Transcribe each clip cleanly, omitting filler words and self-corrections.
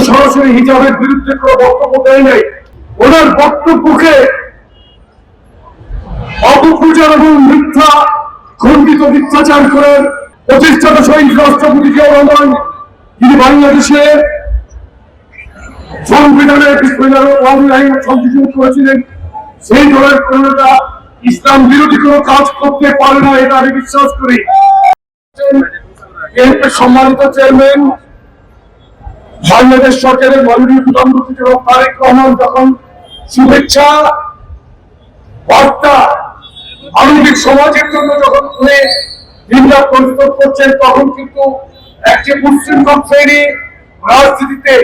সরাসরি হিজাবের বিরুদ্ধে কোনো বক্তব্য দেয় নাই। ওনার বক্তব্যকে অপপ্রচার এবং মিথ্যা খণ্ডিত মিথ্যাচার করে প্রতিষ্ঠাতা শহীদ রাষ্ট্রপতি জিয়াউর রহমান, তিনি বাংলাদেশের সংবিধানের আইন সংশোধন করেছিলেন, সেই দলের কোনটা ইসলাম বিরোধী কোনো কাজ করতে পারে না, এটা আমি বিশ্বাস করি। সম্মানিত চেয়ারম্যান, বাংলাদেশ সরকারের মাননীয় প্রধানমন্ত্রী জনাব তারেক রহমান যখন শুভেচ্ছা বার্তা আধুনিক সমাজের জন্য যখন উনি দিনটা প্রস্তুত করছেন, তখন কিন্তু একটি মুসলিম শ্রেণী রাজনীতিতে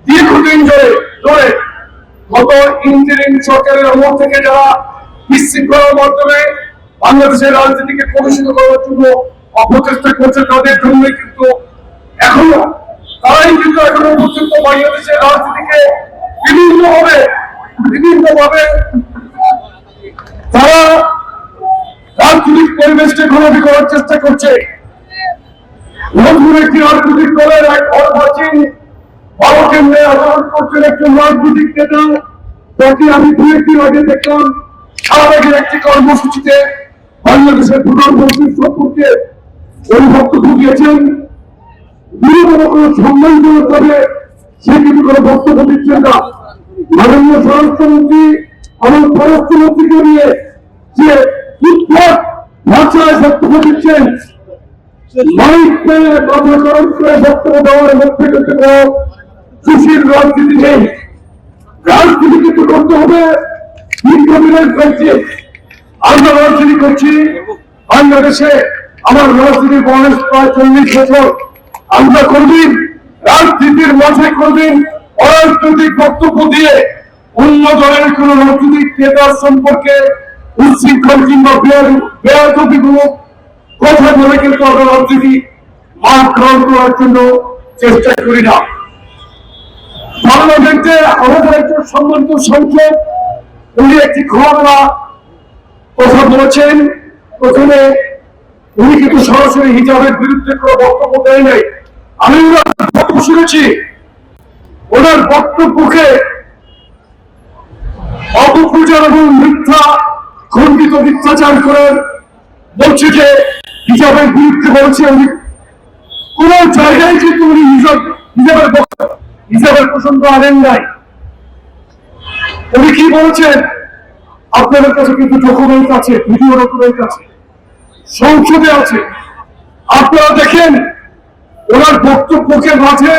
দীর্ঘদিন ধরে গত ইন্টারিম সরকারের আমল থেকে যারা বিশৃঙ্খলার মাধ্যমে বাংলাদেশের রাজনীতিকে কলুষিত করার জন্য অপচেষ্টা করছে, তাদের জন্য কিন্তু তারাই কিন্তু এখনো পর্যন্ত বাংলাদেশের রাজনীতিকে বিভিন্নভাবে তারা রাজনৈতিক পরিবেশকে ঘোরাবি করার চেষ্টা করছে। নতুন একটি রাজনৈতিক দলের এক অর্বাচীন ভারতকেন্দ্রে আচরণ করছেন একজন রাজনৈতিক নেতা, তাকে আমি দু একদিন আগে দেখলাম শাহবাগের একটি কর্মসূচিতে বাংলাদেশের প্রধানমন্ত্রীর সম্পর্কে ওই বক্তব্য দিয়েছেন। সম্মানজনক ভাবে সে কিন্তু কোনো বক্তব্য দিচ্ছেন না। মাননীয় স্বরাষ্ট্রমন্ত্রী আমার পররাষ্ট্রমন্ত্রীকে নিয়ে যে উৎপাদ ভাষায় বক্তব্য দিচ্ছেন, মাইক পেয়ে মাথাকরণ করে বক্তব্য দেওয়ার মধ্যে কিন্তু সুশীল রাজনীতি নেই। রাজনীতি কিন্তু করতে হবে দীর্ঘদিনের চলছে। আমরা রাজনীতি করছি বাংলাদেশে, আমার রাজনীতির বয়স প্রায় 40 বছর। আমরা কোনদিন রাজনীতির মাঝে কোনদিন অরাজনৈতিক বক্তব্য দিয়ে অন্য দলের কোন রাজনৈতিক নেতার সম্পর্কে উচ্ছৃঙ্খল কিংবা বেয়াদবিমূলক কথা বলে কিন্তু আমরা রাজনীতি মাঠ গ্রহণ করার জন্য চেষ্টা করি না। পার্লামেন্টে আমাদের একজন সম্মানিত সাংসদ উনি একটি খোলামেলা কথা বলেছেন। প্রথমে উনি কিন্তু সরাসরি হিজাবের বিরুদ্ধে কোনো বক্তব্য দেয় নাই। আমি ওনার বক্তব্য শুনেছি। ওনার বক্তব্যকে অপপ্রচার এবং মিথ্যা খণ্ডিত মিথ্যাচার করে বলছে যে হিজাবের বিরুদ্ধে বলছে। উনি কোন জায়গায় কিন্তু উনি হিজাবের প্রসঙ্গ আনেন নাই। উনি কি বলছেন, আপনাদের কাছে কিন্তু ডকুমেন্ট আছে, ভিডিও ডকুমেন্ট আছে, সংসদে আছে, আপনারা দেখেন। ওনার বক্তব্যকে মাঝে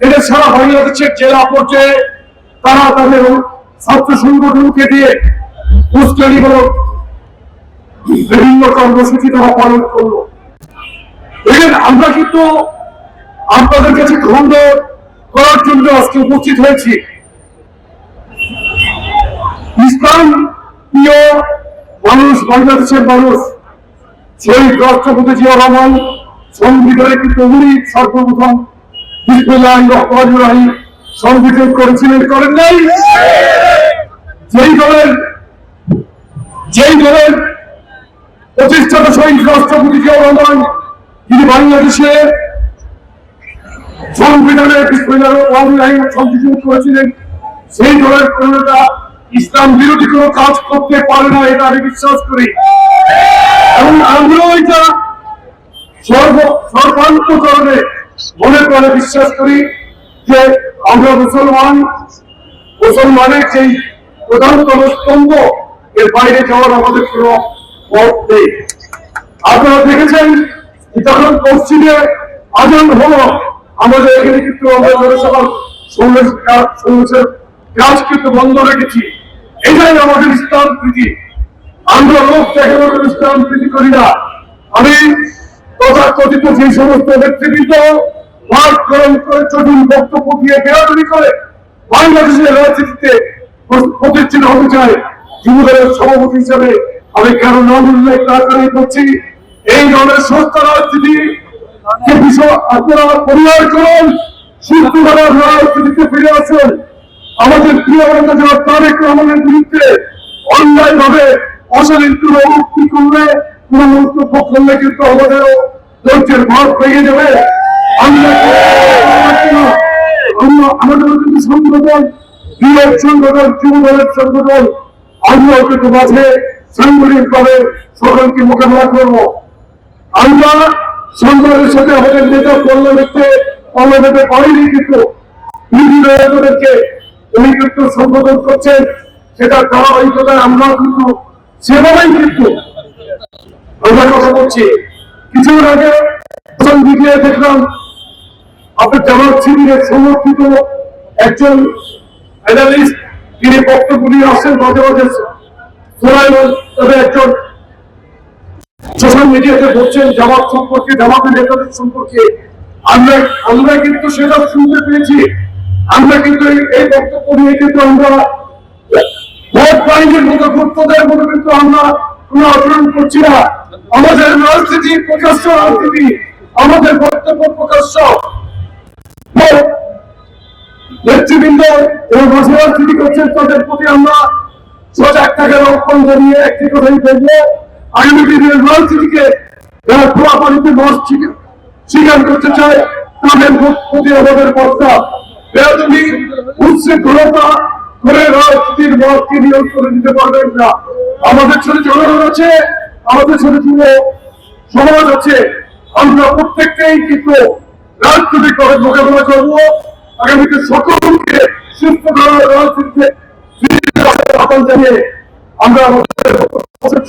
এটা সারা বাংলাদেশের জেলা পর্যায়ে তারা তাদের ছাত্র সংগঠনকে দিয়ে উস্কানিমূলক বিভিন্ন কর্মসূচি তারা পালন করলো। দেখেন, আমরা কিন্তু আপনাদের কাছে খন্ড করার জন্য আজকে উপস্থিত হয়েছি। ইসলাম প্রিয় মানুষ, বাংলাদেশের মানুষ, শহীদ রাষ্ট্রপতি জিয়াউর রহমান সংবিধানে কিন্তু উনি সর্বপ্রথম বিসমিল্লাহির রহমানির রহিম সংবিধান করেছিলেন, করেন নাই? যেই দলের প্রতিষ্ঠাতা শহীদ রাষ্ট্রপতি জিয়াউর রহমান, তিনি বাংলাদেশের সংবিধানে বিসমিল্লাহির আইন সংশোধন করেছিলেন, সেই দলের কোনটা ইসলাম বিরোধী কোনো কাজ করতে পারে না, এটা আমি বিশ্বাস করি। এবং আমরাও এটা সর্বান্তকরণে মনে করে বিশ্বাস করি যে আমরা মুসলমানের যেই প্রধানতম স্তম্ভ, এর বাইরে যাওয়ার আমাদের কোনো পথ নেই। আপনারা দেখেছেন যখন পশ্চিমে আজান হলো, আমাদের এখানে কিন্তু আমরা জনসভার কাজ কিন্তু বন্ধ রেখেছি। এটাই আমাদের ইসলাম প্রীতি। আমরা লোক দেখানোর ইসলাম প্রীতি করি না। আমি তথাকথিত যে সমস্ত নেতৃবৃন্দ মাঠ গ্রহণ করে জটিল বক্তব্য দিয়ে বেয়াদবি করে বাংলাদেশের রাজনীতিতে প্রতিষ্ঠিত হতে চায়, যুবদলের সভাপতি হিসাবে আমি কেন নাম উল্লেখ না করে বলছি, এই দলের সস্তা রাজনীতি বিষয় আপনারা পরিহার করুন, সুস্থভাবে রাজনীতিতে ফিরে আসুন। আমাদের প্রিয় নেতা জনাব তারেক রহমানের বিরুদ্ধে অন্যায় ভাবে অশালীন উক্তি করলে, কোন মন্তব্য করলে কিন্তু আমাদেরও ধৈর্যের ভাব ভেঙে যাবে। আমরা আমাদেরও কিন্তু সংগঠন, যুবক সংগঠন, যুব দলের সংগঠন, আমরাও কিন্তু মাঝে সাংগঠনিক ভাবে সকলকে মোকাবেলা করবো। আমরা সংগঠনের সাথে আমাদের নেতা পার্লামেন্টে পাইনি, কিন্তু বিরোধীদেরকে উনি কিন্তু সম্বোধন করছেন, সেটা ধারাবাহিকতায় আমরা কিন্তু সেভাবেই কিন্তু আমরা কথা বলছি। কিছুদিন আগে সোশ্যাল মিডিয়ায় দেখলাম আপনার জামাত শিবিরের সমর্থিত একজন অ্যানালিস্ট, তিনি বক্তব্য নিয়ে আসেন মাঝে মাঝে সোলাইমান, তবে একজন সোশ্যাল মিডিয়াতে বলছেন জামাত সম্পর্কে, জামাতের নেতাদের সম্পর্কে। আমরা কিন্তু সেটা শুনতে পেয়েছি। আমরা কিন্তু এই বক্তব্য নিয়ে কিন্তু আমরা ভোট বাইনের মতো গুরুত্বদের মতো কিন্তু আমরা কোনো আচরণ করছি না। আমাদের রাজনীতি প্রকাশ্য রাজনীতি, আমাদের বক্তব্য প্রকাশ্য। নেতৃবৃন্দ এবং ভাষা রাজনীতি করছেন, তাদের প্রতি আমরা সজাগ থাকার আহ্বান জানিয়ে একটি কথাই বলবো, আগামী দিনের রাজনীতিকে যারা খোলা পানিতে মাছ স্বীকার করতে চায় তাদের প্রতি আমাদের বার্তা, তুমি উচ্ছৃঙ্খলতা করে রাজনীতির মতকে নিয়ন্ত্রণে দিতে পারবেন না। আমাদের ছোট জনগণ আছে, আমাদের ছোট যুব সমাজ আছে, আমরা প্রত্যেককেই কিন্তু রাজনৈতিক ভাবে মোকাবেলা করবো। আগামীতে সকলকে সুস্থ রাজনীতিতে আহ্বান জানিয়ে আমরা আমাদের